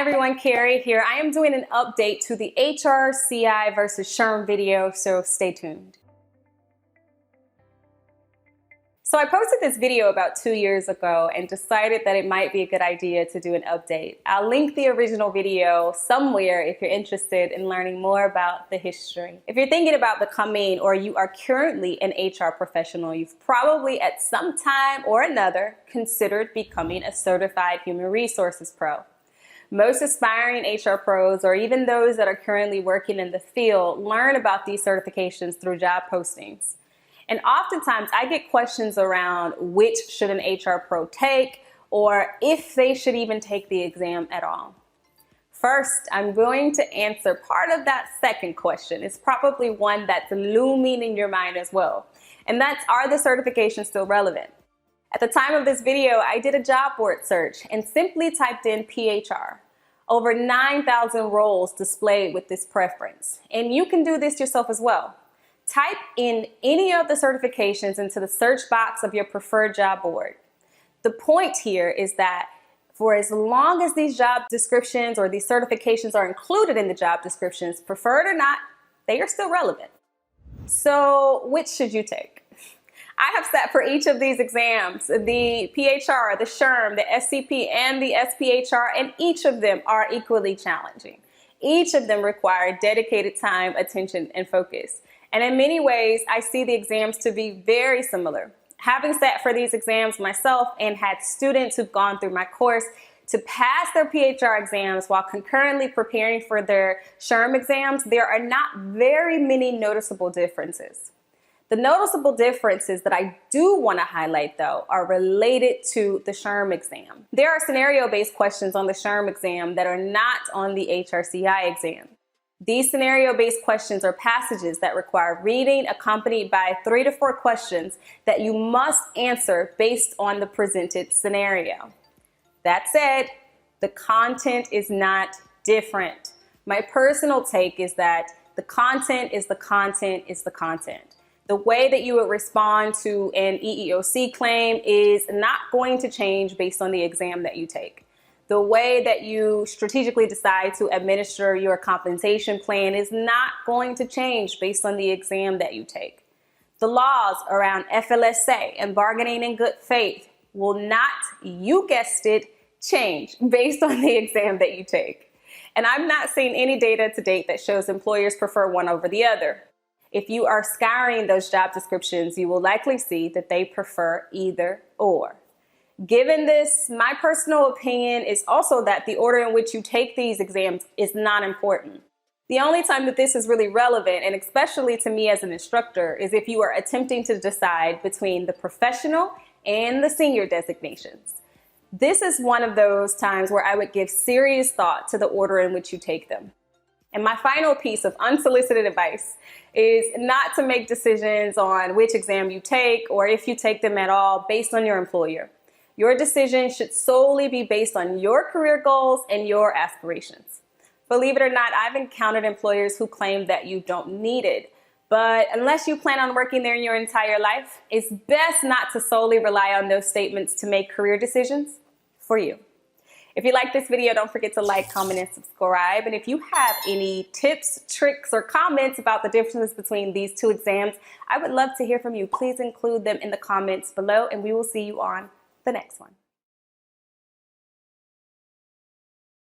everyone, Cari here. I am doing an update to the HRCI versus SHRM video, so stay tuned. So I posted this video about 2 years ago and decided that it might be a good idea to do an update. I'll link the original video somewhere if you're interested in learning more about the history. If you're thinking about becoming or you are currently an HR professional, you've probably at some time or another considered becoming a certified human resources pro. Most aspiring HR pros, or even those that are currently working in the field, learn about these certifications through job postings. And oftentimes I get questions around which should an HR pro take, or if they should even take the exam at all. First, I'm going to answer part of that second question. It's probably one that's looming in your mind as well. And that's, are the certifications still relevant? At the time of this video, I did a job board search and simply typed in PHR. Over 9,000 roles displayed with this preference. And you can do this yourself as well. Type in any of the certifications into the search box of your preferred job board. The point here is that for as long as these job descriptions or these certifications are included in the job descriptions, preferred or not, they are still relevant. So which should you take? I have sat for each of these exams, the PHR, the SHRM, the SCP, and the SPHR, and each of them are equally challenging. Each of them require dedicated time, attention, and focus. And in many ways, I see the exams to be very similar. Having sat for these exams myself and had students who've gone through my course to pass their PHR exams while concurrently preparing for their SHRM exams, there are not very many noticeable differences. The noticeable differences that I do want to highlight, though, are related to the SHRM exam. There are scenario-based questions on the SHRM exam that are not on the HRCI exam. These scenario-based questions are passages that require reading accompanied by 3 to 4 questions that you must answer based on the presented scenario. That said, the content is not different. My personal take is that the content is the content is the content. The way that you would respond to an EEOC claim is not going to change based on the exam that you take. The way that you strategically decide to administer your compensation plan is not going to change based on the exam that you take. The laws around FLSA and bargaining in good faith will not, you guessed it, change based on the exam that you take. And I've not seen any data to date that shows employers prefer one over the other. If you are scouring those job descriptions, you will likely see that they prefer either or. Given this, my personal opinion is also that the order in which you take these exams is not important. The only time that this is really relevant, and especially to me as an instructor, is if you are attempting to decide between the professional and the senior designations. This is one of those times where I would give serious thought to the order in which you take them. And my final piece of unsolicited advice is not to make decisions on which exam you take or if you take them at all based on your employer. Your decision should solely be based on your career goals and your aspirations. Believe it or not, I've encountered employers who claim that you don't need it. But unless you plan on working there in your entire life, it's best not to solely rely on those statements to make career decisions for you. If you like this video, don't forget to like, comment, and subscribe. And if you have any tips, tricks, or comments about the differences between these two exams, I would love to hear from you. Please include them in the comments below, and we will see you on the next one.